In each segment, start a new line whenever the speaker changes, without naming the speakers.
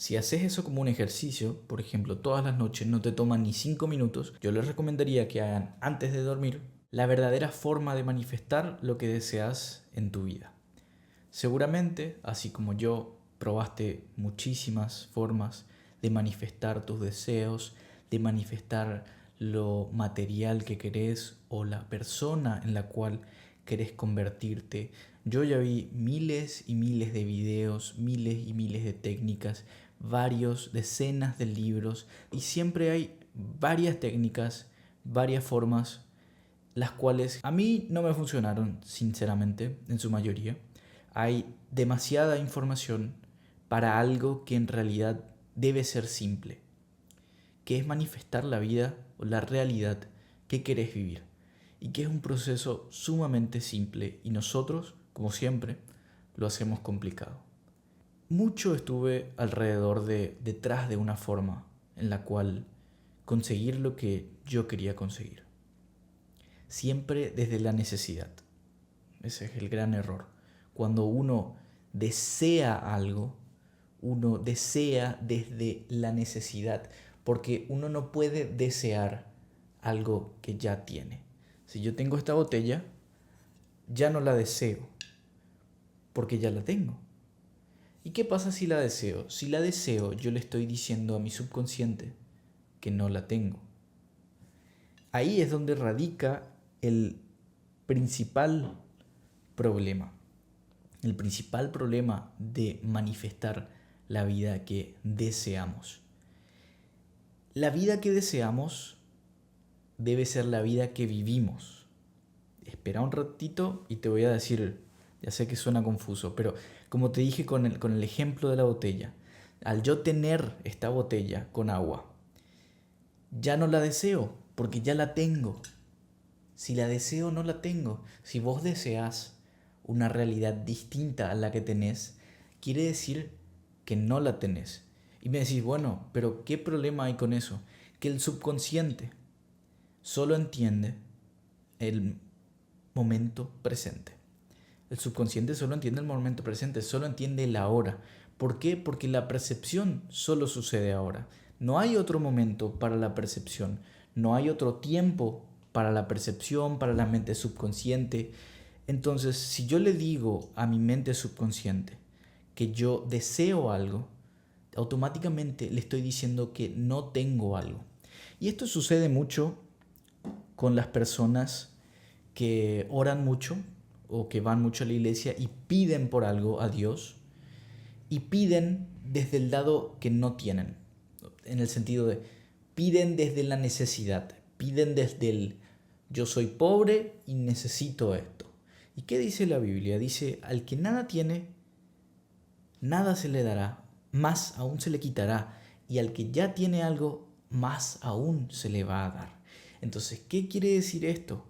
Si haces eso como un ejercicio, por ejemplo, todas las noches no te toman ni 5 minutos, yo les recomendaría que hagan antes de dormir la verdadera forma de manifestar lo que deseas en tu vida. Seguramente, así como yo, probaste muchísimas formas de manifestar tus deseos, de manifestar lo material que querés o la persona en la cual querés convertirte. Yo ya vi miles y miles de videos, miles y miles de técnicas, varios, decenas de libros y siempre hay varias técnicas, varias formas, las cuales a mí no me funcionaron, sinceramente, en su mayoría. Hay demasiada información para algo que en realidad debe ser simple, que es manifestar la vida o la realidad que querés vivir, y que es un proceso sumamente simple y nosotros, como siempre, lo hacemos complicado. Mucho estuve alrededor detrás de una forma en la cual conseguir lo que yo quería conseguir. Siempre desde la necesidad. Ese es el gran error. Cuando uno desea algo, uno desea desde la necesidad, porque uno no puede desear algo que ya tiene. Si yo tengo esta botella, ya no la deseo, porque ya la tengo. ¿Y qué pasa si la deseo? Si la deseo, yo le estoy diciendo a mi subconsciente que no la tengo. Ahí es donde radica el principal problema. El principal problema de manifestar la vida que deseamos. La vida que deseamos debe ser la vida que vivimos. Espera un ratito y te voy a decir, ya sé que suena confuso, pero como te dije con el ejemplo de la botella, al yo tener esta botella con agua, ya no la deseo porque ya la tengo. Si la deseo, no la tengo. Si vos deseas una realidad distinta a la que tenés, quiere decir que no la tenés. Y me decís, bueno, pero ¿qué problema hay con eso? Que el subconsciente solo entiende el momento presente. El subconsciente solo entiende el momento presente, solo entiende el ahora. ¿Por qué? Porque la percepción solo sucede ahora. No hay otro momento para la percepción, no hay otro tiempo para la percepción, para la mente subconsciente. Entonces, si yo le digo a mi mente subconsciente que yo deseo algo, automáticamente le estoy diciendo que no tengo algo. Y esto sucede mucho con las personas que oran mucho o que van mucho a la iglesia y piden por algo a Dios y piden desde el lado que no tienen, en el sentido de piden desde la necesidad, piden desde el yo soy pobre y necesito esto. ¿Y qué dice la Biblia? Dice, al que nada tiene, nada se le dará, más aún se le quitará, y al que ya tiene algo, más aún se le va a dar. Entonces, ¿qué quiere decir esto?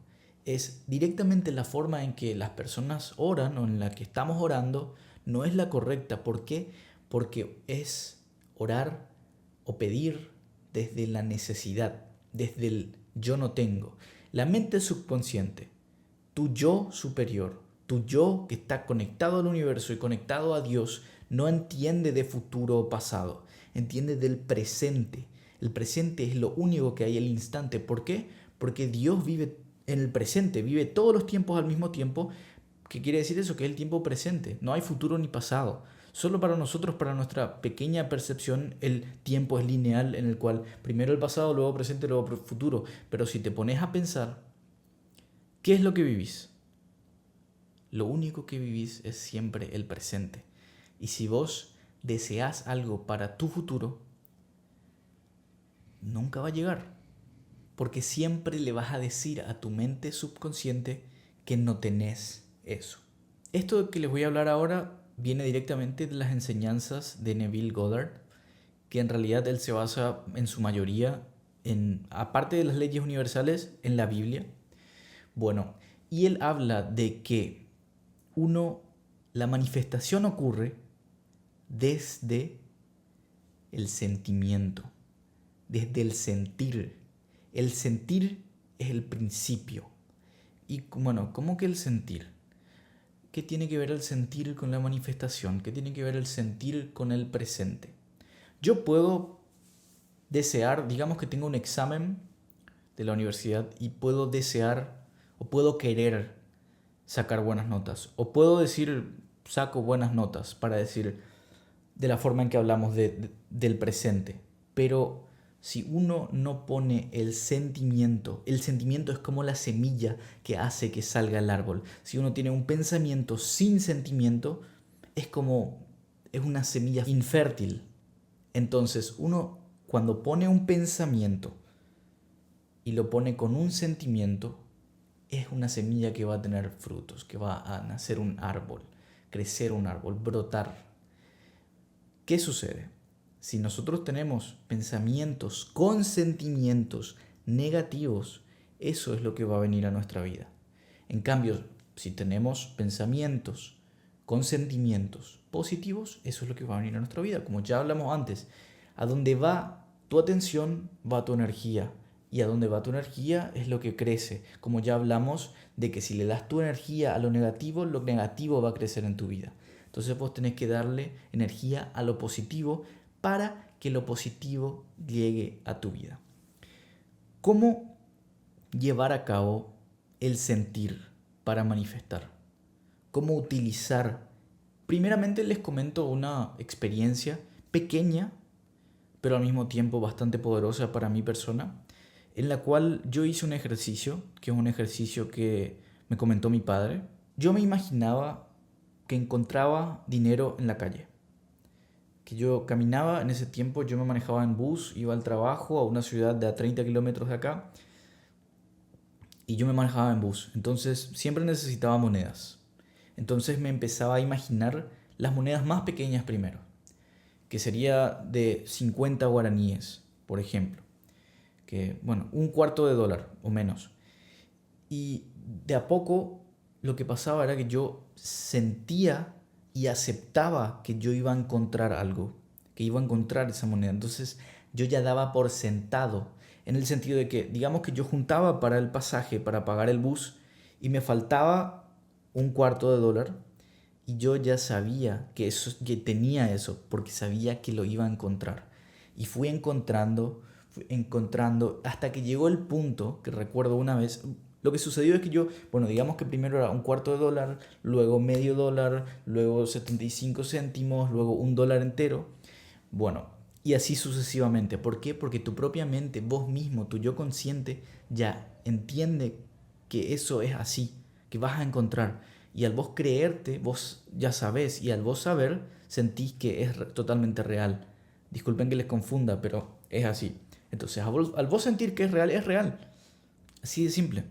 Es directamente la forma en que las personas oran o en la que estamos orando no es la correcta. ¿Por qué? Porque es orar o pedir desde la necesidad, desde el yo no tengo. La mente subconsciente, tu yo superior, tu yo que está conectado al universo y conectado a Dios, no entiende de futuro o pasado, entiende del presente. El presente es lo único que hay, el instante. ¿Por qué? Porque Dios vive en el presente, vive todos los tiempos al mismo tiempo. ¿Qué quiere decir eso? Que es el tiempo presente. No hay futuro ni pasado. Solo para nosotros, para nuestra pequeña percepción, el tiempo es lineal en el cual primero el pasado, luego presente, luego futuro. Pero si te pones a pensar, ¿qué es lo que vivís? Lo único que vivís es siempre el presente. Y si vos deseas algo para tu futuro, nunca va a llegar. Porque siempre le vas a decir a tu mente subconsciente que no tenés eso. Esto que les voy a hablar ahora viene directamente de las enseñanzas de Neville Goddard, que en realidad él se basa en su mayoría, aparte de las leyes universales, en la Biblia. Bueno, y él habla de que la manifestación ocurre desde el sentimiento, desde el sentir. El sentir es el principio. Y bueno, ¿cómo que el sentir? ¿Qué tiene que ver el sentir con la manifestación? ¿Qué tiene que ver el sentir con el presente? Yo puedo desear, digamos que tengo un examen de la universidad y puedo desear o puedo querer sacar buenas notas. O puedo decir, saco buenas notas para decir de la forma en que hablamos del presente. Pero si uno no pone el sentimiento es como la semilla que hace que salga el árbol. Si uno tiene un pensamiento sin sentimiento, es una semilla infértil. Entonces, uno cuando pone un pensamiento y lo pone con un sentimiento, es una semilla que va a tener frutos, que va a nacer un árbol, crecer un árbol, brotar. ¿Qué sucede? Si nosotros tenemos pensamientos con sentimientos negativos, eso es lo que va a venir a nuestra vida. En cambio, si tenemos pensamientos con sentimientos positivos, eso es lo que va a venir a nuestra vida. Como ya hablamos antes, a donde va tu atención, va tu energía. Y a donde va tu energía es lo que crece. Como ya hablamos de que si le das tu energía a lo negativo va a crecer en tu vida. Entonces vos tenés que darle energía a lo positivo para que lo positivo llegue a tu vida. ¿Cómo llevar a cabo el sentir para manifestar? ¿Cómo utilizar? Primeramente les comento una experiencia pequeña, pero al mismo tiempo bastante poderosa para mi persona, en la cual yo hice un ejercicio, que es un ejercicio que me comentó mi padre. Yo me imaginaba que encontraba dinero en la calle, que yo caminaba en ese tiempo, yo me manejaba en bus, iba al trabajo a una ciudad de a 30 kilómetros de acá, y yo me manejaba en bus, entonces siempre necesitaba monedas. Entonces me empezaba a imaginar las monedas más pequeñas primero, que sería de 50 guaraníes, por ejemplo, que bueno, un cuarto de dólar o menos. Y de a poco lo que pasaba era que yo sentía y aceptaba que yo iba a encontrar algo, que iba a encontrar esa moneda. Entonces yo ya daba por sentado, en el sentido de que, digamos que yo juntaba para el pasaje, para pagar el bus, y me faltaba un cuarto de dólar, y yo ya sabía que tenía eso, porque sabía que lo iba a encontrar. Y fui encontrando, hasta que llegó el punto, que recuerdo una vez, lo que sucedió es que yo, bueno, digamos que primero era un cuarto de dólar, luego medio dólar, luego 75 céntimos, luego un dólar entero. Bueno, y así sucesivamente. ¿Por qué? Porque tu propia mente, vos mismo, tu yo consciente, ya entiende que eso es así, que vas a encontrar. Y al vos creerte, vos ya sabés, y al vos saber, sentís que es totalmente real. Disculpen que les confunda, pero es así. Entonces, al vos sentir que es real, es real. Así de simple.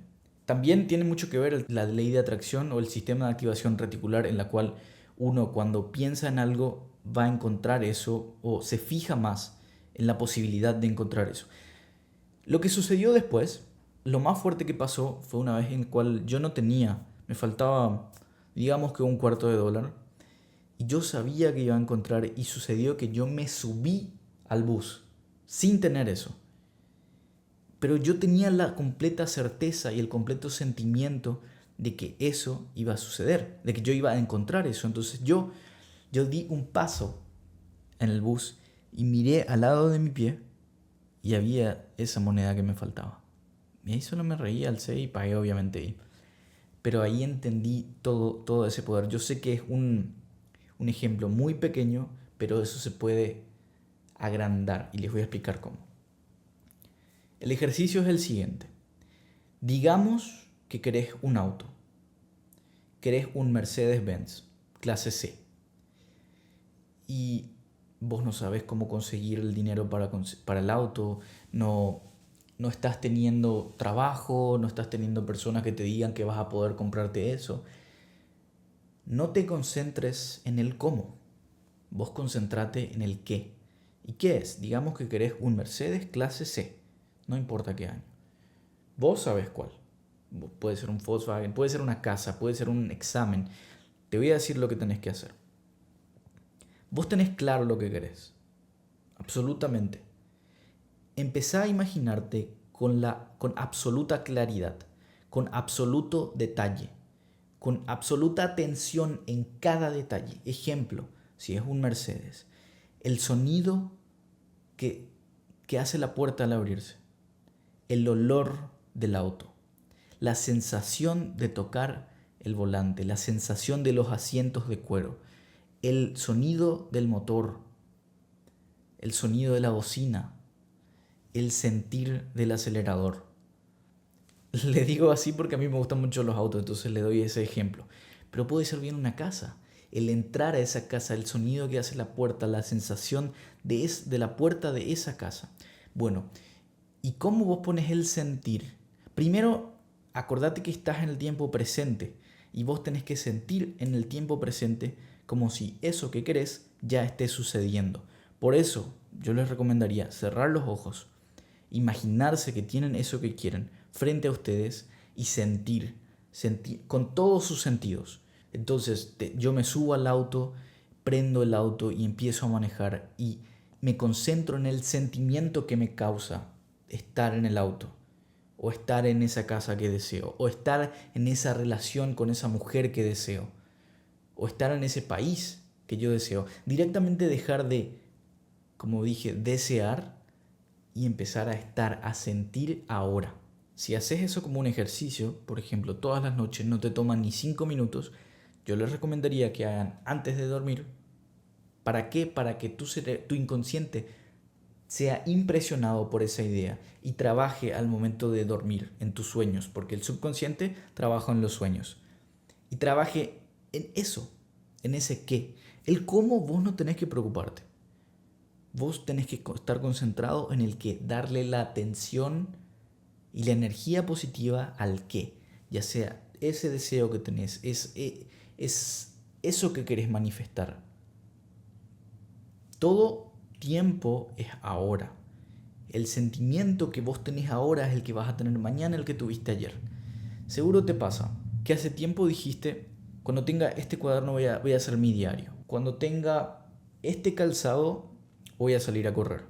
También tiene mucho que ver la ley de atracción o el sistema de activación reticular, en la cual uno cuando piensa en algo va a encontrar eso o se fija más en la posibilidad de encontrar eso. Lo que sucedió después, lo más fuerte que pasó fue una vez en la cual yo no tenía, me faltaba digamos que un cuarto de dólar, y yo sabía que iba a encontrar, y sucedió que yo me subí al bus sin tener eso. Pero yo tenía la completa certeza y el completo sentimiento de que eso iba a suceder, de que yo iba a encontrar eso. Entonces yo di un paso en el bus y miré al lado de mi pie y había esa moneda que me faltaba. Y ahí solo me reí, alcé y pagué obviamente ahí. Pero ahí entendí todo ese poder. Yo sé que es un ejemplo muy pequeño, pero eso se puede agrandar y les voy a explicar cómo. El ejercicio es el siguiente. Digamos que querés un auto. Querés un Mercedes-Benz, clase C. Y vos no sabes cómo conseguir el dinero para el auto, no estás teniendo trabajo, no estás teniendo personas que te digan que vas a poder comprarte eso. No te concentres en el cómo, vos concentrate en el qué. ¿Y qué es? Digamos que querés un Mercedes clase C, no importa qué año. Vos sabés cuál. Puede ser un Volkswagen, puede ser una casa, puede ser un examen. Te voy a decir lo que tenés que hacer. Vos tenés claro lo que querés. Absolutamente. Empezá a imaginarte con absoluta claridad, con absoluto detalle, con absoluta atención en cada detalle. Ejemplo, si es un Mercedes, el sonido que, que hace la puerta al abrirse, el olor del auto, la sensación de tocar el volante, la sensación de los asientos de cuero, el sonido del motor, el sonido de la bocina, el sentir del acelerador. Le digo así porque a mí me gustan mucho los autos, entonces le doy ese ejemplo. Pero puede ser bien una casa. El entrar a esa casa, el sonido que hace la puerta, la sensación de la puerta de esa casa. Bueno, ¿y cómo vos pones el sentir? Primero, acordate que estás en el tiempo presente y vos tenés que sentir en el tiempo presente como si eso que querés ya esté sucediendo. Por eso, yo les recomendaría cerrar los ojos, imaginarse que tienen eso que quieren frente a ustedes y sentir con todos sus sentidos. Entonces yo me subo al auto, prendo el auto y empiezo a manejar y me concentro en el sentimiento que me causa estar en el auto, o estar en esa casa que deseo, o estar en esa relación con esa mujer que deseo, o estar en ese país que yo deseo. Directamente dejar de, como dije, desear y empezar a estar, a sentir ahora. Si haces eso como un ejercicio, por ejemplo, todas las noches no te toman ni 5 minutos, yo les recomendaría que hagan antes de dormir. ¿Para qué? Para que tu inconsciente sea impresionado por esa idea y trabaje al momento de dormir en tus sueños, porque el subconsciente trabaja en los sueños. Y trabaje en eso, en ese qué. El cómo vos no tenés que preocuparte. Vos tenés que estar concentrado en el qué, darle la atención y la energía positiva al qué, ya sea ese deseo que tenés, es eso que querés manifestar. Todo tiempo es ahora. El sentimiento que vos tenés ahora es el que vas a tener mañana, el que tuviste ayer. Seguro te pasa que hace tiempo dijiste, cuando tenga este cuaderno voy a hacer mi diario. Cuando tenga este calzado voy a salir a correr.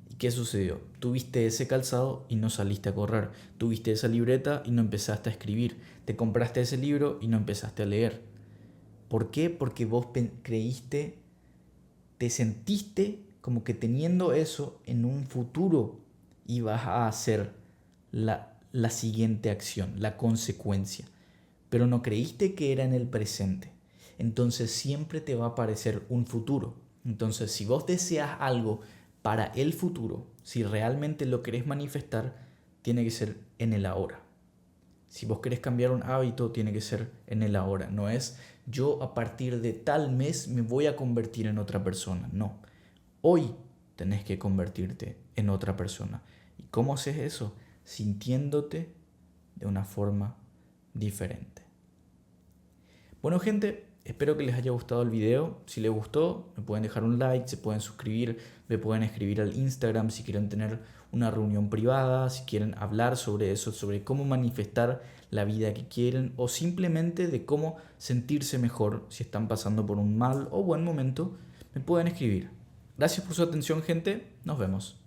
¿Y qué sucedió? Tuviste ese calzado y no saliste a correr. Tuviste esa libreta y no empezaste a escribir. Te compraste ese libro y no empezaste a leer. ¿Por qué? Porque vos creíste, te sentiste como que teniendo eso en un futuro ibas a hacer la siguiente acción, la consecuencia. Pero no creíste que era en el presente. Entonces siempre te va a aparecer un futuro. Entonces si vos deseas algo para el futuro, si realmente lo querés manifestar, tiene que ser en el ahora. Si vos querés cambiar un hábito, tiene que ser en el ahora. No es yo a partir de tal mes me voy a convertir en otra persona. No. Hoy tenés que convertirte en otra persona. ¿Y cómo haces eso? Sintiéndote de una forma diferente. Bueno, gente, espero que les haya gustado el video. Si les gustó, me pueden dejar un like, se pueden suscribir, me pueden escribir al Instagram si quieren tener una reunión privada, si quieren hablar sobre eso, sobre cómo manifestar la vida que quieren o simplemente de cómo sentirse mejor si están pasando por un mal o buen momento, me pueden escribir. Gracias por su atención, gente. Nos vemos.